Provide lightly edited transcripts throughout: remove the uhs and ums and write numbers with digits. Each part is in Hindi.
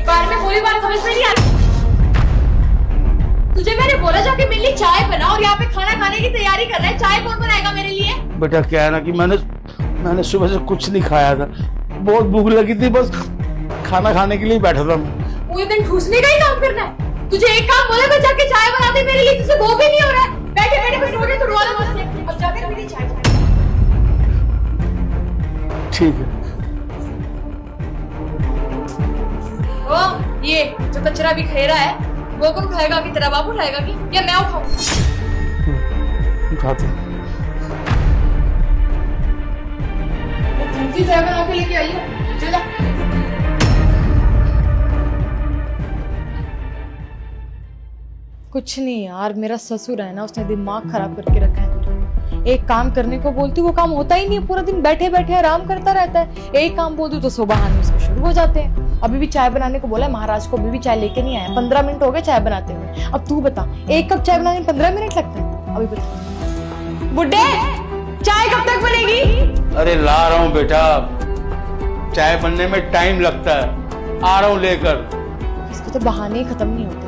बार में कोई बात समझ में नहीं आती। तुझे मैंने बोला जाके मेरे लिए चाय बना और यहाँ पे खाना खाने की तैयारी कर रहा है। चाय कौन बनाएगा मेरे लिए? बेटा क्या है ना कि मैंने सुबह से कुछ नहीं खाया था, बहुत भूख लगी थी, बस खाना खाने के लिए बैठा था मैं। पूरे दिन ठूसने का ही काम करना है तुझे? एक काम बोला मैं जाके चाय बना दे मेरे लिए, तुझसे वो भी नहीं हो रहा है। बैठे बैठे बस रोने तो रोना बस है। अब जाकर मेरी चाय ठीक है। ओ ये जो कचरा भी खेरा है वो कौन खाएगा? कि तेरा बाबू खाएगा कि या मैं उठाऊं? उठाते तुमकी चाय बना के लेके आई हो, चला। कुछ नहीं यार, मेरा ससुर है ना, उसने दिमाग खराब करके रखा है मुझे। एक काम करने को बोलती वो काम होता ही नहीं, पूरा दिन बैठे बैठे आराम करता रहता है। एक काम बोलती तो सुबह बहाने उसको शुरू हो जाते हैं। अभी भी चाय बनाने को बोला, महाराज को अभी भी चाय लेके नहीं आया। 15 मिनट हो गए चाय बनाते हुए। अब तू बता, एक कप चाय बनाने में 15 मिनट लगता है? अभी बता बुड्ढे, चाय कब तक बनेगी? अरे ला रहा हूँ बेटा, चाय बनने में टाइम लगता है, आ रहा हूँ लेकर। इसके तो बहाने ही खत्म नहीं होते।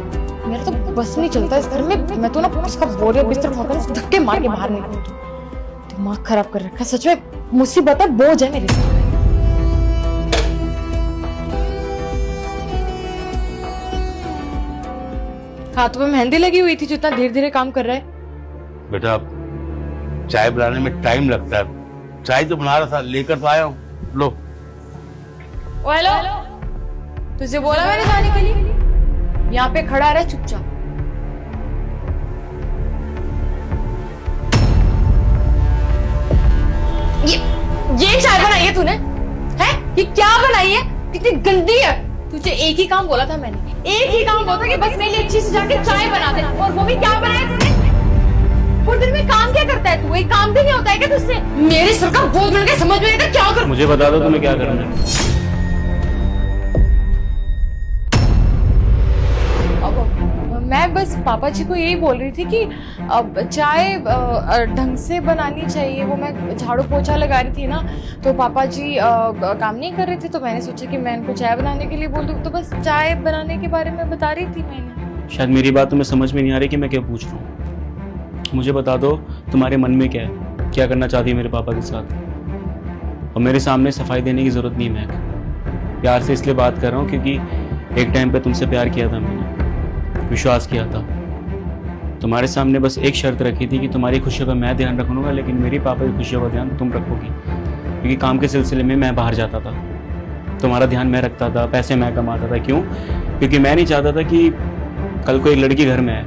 मेरा तो बस नहीं चलता इस घर में। मैं तो ना उसका बोरिया बिस्तर उठाकर धक्के मार के बाहर निकलूं। दिमाग खराब कर रखा है सच में, मुसीबत है, बोझ है मेरे साथ। हाथों में मेहंदी लगी हुई थी जो इतना धीरे धीरे काम कर रहा है। बेटा चाय बनाने में टाइम लगता है, चाय तो बना रहा था, लेकर तो आया हूँ, लो। ओ हेलो, तुझे बोला मैंने जाने के लिए? यहाँ पे खड़ा रहे चुपचाप। ये चाय बनाई है तूने? है ये क्या बनाई है? कितनी गंदी है। तुझे एक ही काम बोला था मैंने, एक ही काम बोला था कि बस मेरे लिए अच्छी से जाके चाय बना दे, और वो भी क्या बनाया तूने? पूरे दिन में काम क्या करता है तू? एक काम भी नहीं होता है क्या तुझसे? मेरे सर का बोझ बन के समझ में नहीं आता क्या कर। मुझे बता दो तुम्हें क्या करना है। मैं बस पापा जी को यही बोल रही थी कि अब चाय ढंग से बनानी चाहिए। वो मैं झाड़ू पोछा लगा रही थी ना, तो पापा जी काम नहीं कर रहे थे, तो मैंने सोचा कि मैं इनको चाय बनाने के लिए बोल दूं। तो बस चाय बनाने के बारे में बता रही थी मैंने। शायद मेरी बात तुम्हें समझ में नहीं आ रही कि मैं क्या पूछ रहा हूँ। मुझे बता दो तुम्हारे मन में क्या है, क्या करना चाहती है मेरे पापा के साथ। और मेरे सामने सफाई देने की ज़रूरत नहीं है। मैं प्यार से इसलिए बात कर रहा हूँ क्योंकि एक टाइम पे तुमसे प्यार किया था मैंने, विश्वास किया था। तुम्हारे सामने बस एक शर्त रखी थी कि तुम्हारी खुशियों का मैं ध्यान रखूंगा, लेकिन मेरी पापा की खुशियों का ध्यान तुम रखोगी। क्योंकि काम के सिलसिले में मैं बाहर जाता था, तुम्हारा ध्यान मैं रखता था, पैसे मैं कमाता था। क्यों? क्योंकि मैं नहीं चाहता था कि कल को एक लड़की घर में आए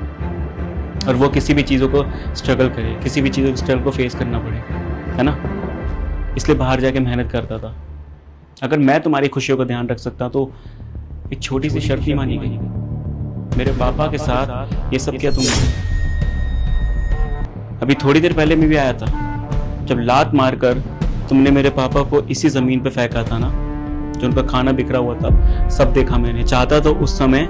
और वो किसी भी चीज़ों को स्ट्रगल करे, किसी भी चीज़ों के स्ट्रगल को फेस करना पड़े, है ना। इसलिए बाहर जाके मेहनत करता था। अगर मैं तुम्हारी खुशियों का ध्यान रख सकता तो एक छोटी सी शर्त ही मानी गई। मेरे पापा के साथ ये सब किया तुमने। अभी थोड़ी देर पहले मैं भी आया था, जब लात मारकर तुमने मेरे पापा को इसी जमीन पे फेंका था ना, जो उनका खाना बिखरा हुआ था, सब देखा मैंने। चाहता तो उस समय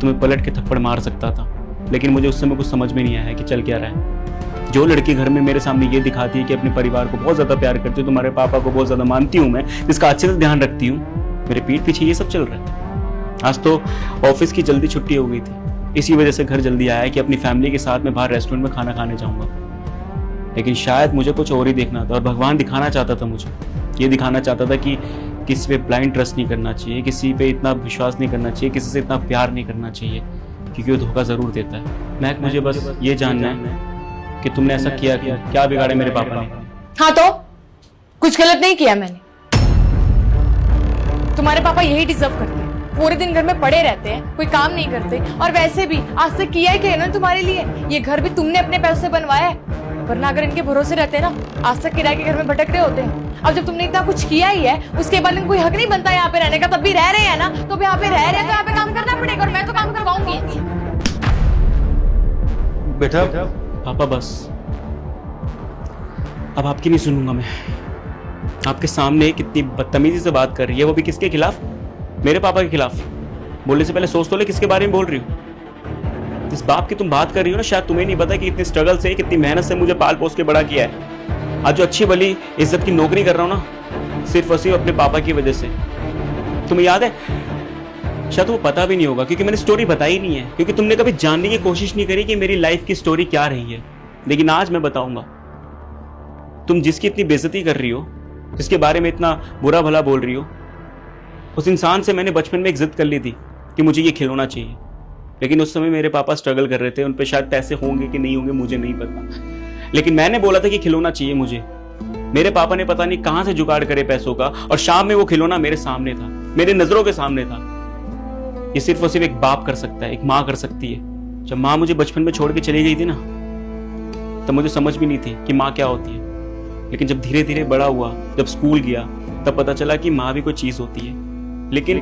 तुम्हें पलट के थप्पड़ मार सकता था, लेकिन मुझे उस समय कुछ समझ में नहीं आया कि चल क्या रहा है। जो लड़की घर में मेरे सामने ये दिखाती है कि अपने परिवार को बहुत ज्यादा प्यार करती हूँ, तुम्हारे पापा को बहुत ज्यादा मानती हूँ मैं, जिसका अच्छे से ध्यान रखती हूँ, मेरे पीठ पीछे ये सब चल रहा है। आज तो ऑफिस की जल्दी छुट्टी हो गई थी, इसी वजह से घर जल्दी आया कि अपनी फैमिली के साथ मैं बाहर रेस्टोरेंट में खाना खाने जाऊंगा। लेकिन शायद मुझे कुछ और ही देखना था, और भगवान दिखाना चाहता था मुझे, ये दिखाना चाहता था कि किसी पे ब्लाइंड ट्रस्ट नहीं करना चाहिए, किसी पे इतना विश्वास नहीं करना चाहिए, किसी से इतना प्यार नहीं करना चाहिए, क्योंकि वो धोखा जरूर देता है। महक, मुझे बस ये जानना है कि तुमने ऐसा किया क्यों? क्या बिगाड़े मेरे पापा ने? हाँ तो कुछ गलत नहीं किया मैंने। तुम्हारे पापा यही डिजर्व करते हैं, पूरे दिन घर में पड़े रहते हैं, कोई काम नहीं करते। और वैसे भी आज तक किया है क्या इन्होंने तुम्हारे लिए? ये घर भी तुमने अपने पैसों से बनवाया है, वरना अगर इनके भरोसे रहते ना, आज तक किराए के घर में भटक रहे होते हैं। अब जब तुमने इतना कुछ किया ही है, उसके बाद इनको कोई हक नहीं बनता यहाँ पे रहने का, तब भी रह रहे हैं ना, तो यहाँ पे रह रहे हैं तो यहाँ पे काम करना पड़ेगा, और मैं तो काम करवाऊंगी। बेटा पापा बस, अब आपकी नहीं सुनूंगा मैं। आपके सामने कितनी बदतमीजी से बात कर रही है, वो भी किसके खिलाफ? मेरे पापा के खिलाफ। बोलने से पहले सोच तो ले किसके बारे में बोल रही हो। जिस बाप की तुम बात कर रही हो ना, शायद तुम्हें नहीं पता कि कितनी स्ट्रगल से, कितनी मेहनत से मुझे पाल पोस के बड़ा किया है। आज जो अच्छी भली इज्जत की नौकरी कर रहा हूं ना, सिर्फ और सिर्फ अपने पापा की वजह से। तुम्हें याद है शायद वो पता भी नहीं होगा, क्योंकि मैंने स्टोरी बताई नहीं है, क्योंकि तुमने कभी जानने की कोशिश नहीं करी कि मेरी लाइफ की स्टोरी क्या रही है। लेकिन आज मैं बताऊंगा। तुम जिसकी इतनी बेइज्जती कर रही हो, जिसके बारे में इतना बुरा भला बोल रही हो, उस इंसान से मैंने बचपन में एक जिद कर ली थी कि मुझे ये खिलौना चाहिए। लेकिन उस समय मेरे पापा स्ट्रगल कर रहे थे, उन पे शायद पैसे होंगे कि नहीं होंगे मुझे नहीं पता, लेकिन मैंने बोला था कि खिलौना चाहिए मुझे। मेरे पापा ने पता नहीं कहां से जुगाड़ करे पैसों का, और शाम में वो खिलौना मेरे सामने था, मेरे नजरों के सामने था। ये सिर्फ और सिर्फ एक बाप कर सकता है, एक माँ कर सकती है। जब माँ मुझे बचपन में छोड़ के चली गई थी ना, तब मुझे समझ भी नहीं थी कि माँ क्या होती है। लेकिन जब धीरे धीरे बड़ा हुआ, जब स्कूल गया, तब पता चला कि माँ भी कोई चीज होती है। लेकिन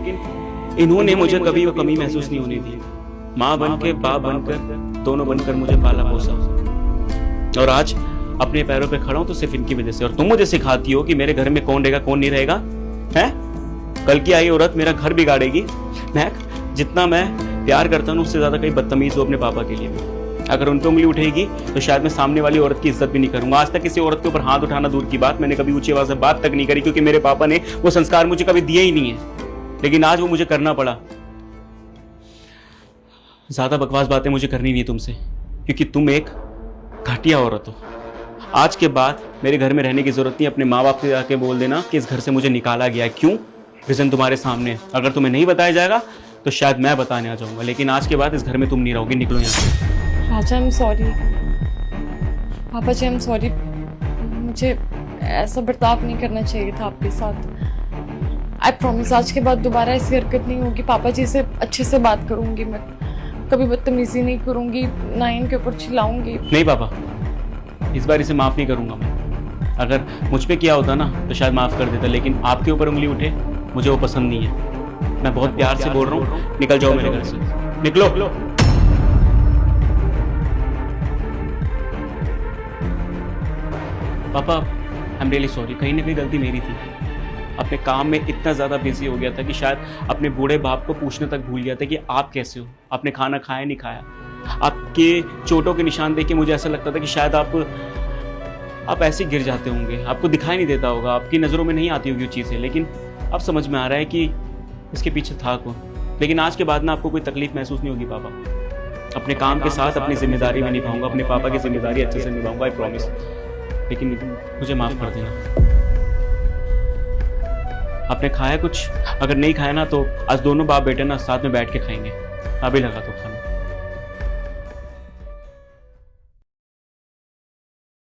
इन्होंने मुझे कभी वो कमी महसूस नहीं होने दी। माँ बन के, बाप बनकर, दोनों बनकर मुझे पाला पोसा, और आज अपने पैरों पे खड़ा हूं तो सिर्फ इनकी वजह से। और तुम मुझे सिखाती हो कि मेरे घर में कौन रहेगा कौन नहीं रहेगा, है? कल की आई औरत मेरा घर बिगाड़ेगी। महक, जितना मैं प्यार करता हूं उससे ज्यादा कहीं बदतमीज हो अपने पापा के लिए भी। अगर उन पे उंगली उठेगी तो शायद मैं सामने वाली औरत की इज्जत भी नहीं करूंगा। आज तक किसी औरत के ऊपर हाथ उठाना दूर की बात, मैंने कभी ऊंची आवाज से बात तक नहीं करी, क्योंकि मेरे पापा ने वो संस्कार मुझे कभी दिए ही नहीं है। लेकिन आज वो मुझे करना पड़ा। ज्यादा बकवास बातें मुझे करनी नहीं है तुमसे, क्योंकि तुम एक घटिया औरत हो। आज के बाद मेरे घर में रहने की जरूरत नहीं। अपने माँ बाप से जाके बोल देना कि इस घर से मुझे निकाला गया है। क्यों? रीजन तुम्हारे सामने है। अगर तुम्हें नहीं बताया जाएगा तो शायद मैं बताने आ जाऊंगा, लेकिन आज के बाद इस घर में तुम नहीं रहोगी। निकलो यहाँ से। राजा, आई एम सॉरी। पापा जी, आई एम सॉरी। मुझे ऐसा बर्ताव नहीं करना चाहिए था आपके साथ। आई प्रॉमिस आज के बाद दोबारा ऐसी हरकत नहीं होगी। पापा जी से अच्छे से बात करूंगी मैं, कभी बदतमीजी नहीं करूंगी, ना इनके ऊपर चिल्लाऊंगी। नहीं पापा, इस बार इसे माफ नहीं करूंगा मैं। अगर मुझ पे किया होता ना तो शायद माफ कर देता, लेकिन आपके ऊपर उंगली उठे मुझे वो पसंद नहीं है। मैं बहुत प्यार से बोल रहा हूँ, निकल जाओ मेरे घर से। निकलो। पापा, आई एम रियली सॉरी। कहीं ना कहीं गलती मेरी थी। अपने काम में इतना ज़्यादा बिजी हो गया था कि शायद अपने बूढ़े बाप को पूछने तक भूल गया था कि आप कैसे हो, आपने खाना खाया नहीं खाया। आपके चोटों के निशान देख के मुझे ऐसा लगता था कि शायद आप ऐसे गिर जाते होंगे, आपको दिखाई नहीं देता होगा, आपकी नज़रों में नहीं आती होगी वो चीज़ें। लेकिन अब समझ में आ रहा है कि इसके पीछे था कौन। लेकिन आज के बाद ना आपको कोई तकलीफ महसूस नहीं होगी पापा। अपने काम के साथ अपनी जिम्मेदारी में निभाऊंगा, अपने पापा की जिम्मेदारी अच्छे से निभाऊंगा, आई प्रॉमिस। लेकिन मुझे माफ़ कर देना। आपने खाया कुछ? अगर नहीं खाया ना तो आज दोनों बाप बेटे ना साथ में बैठ के खाएंगे। अभी लगा तो खाना।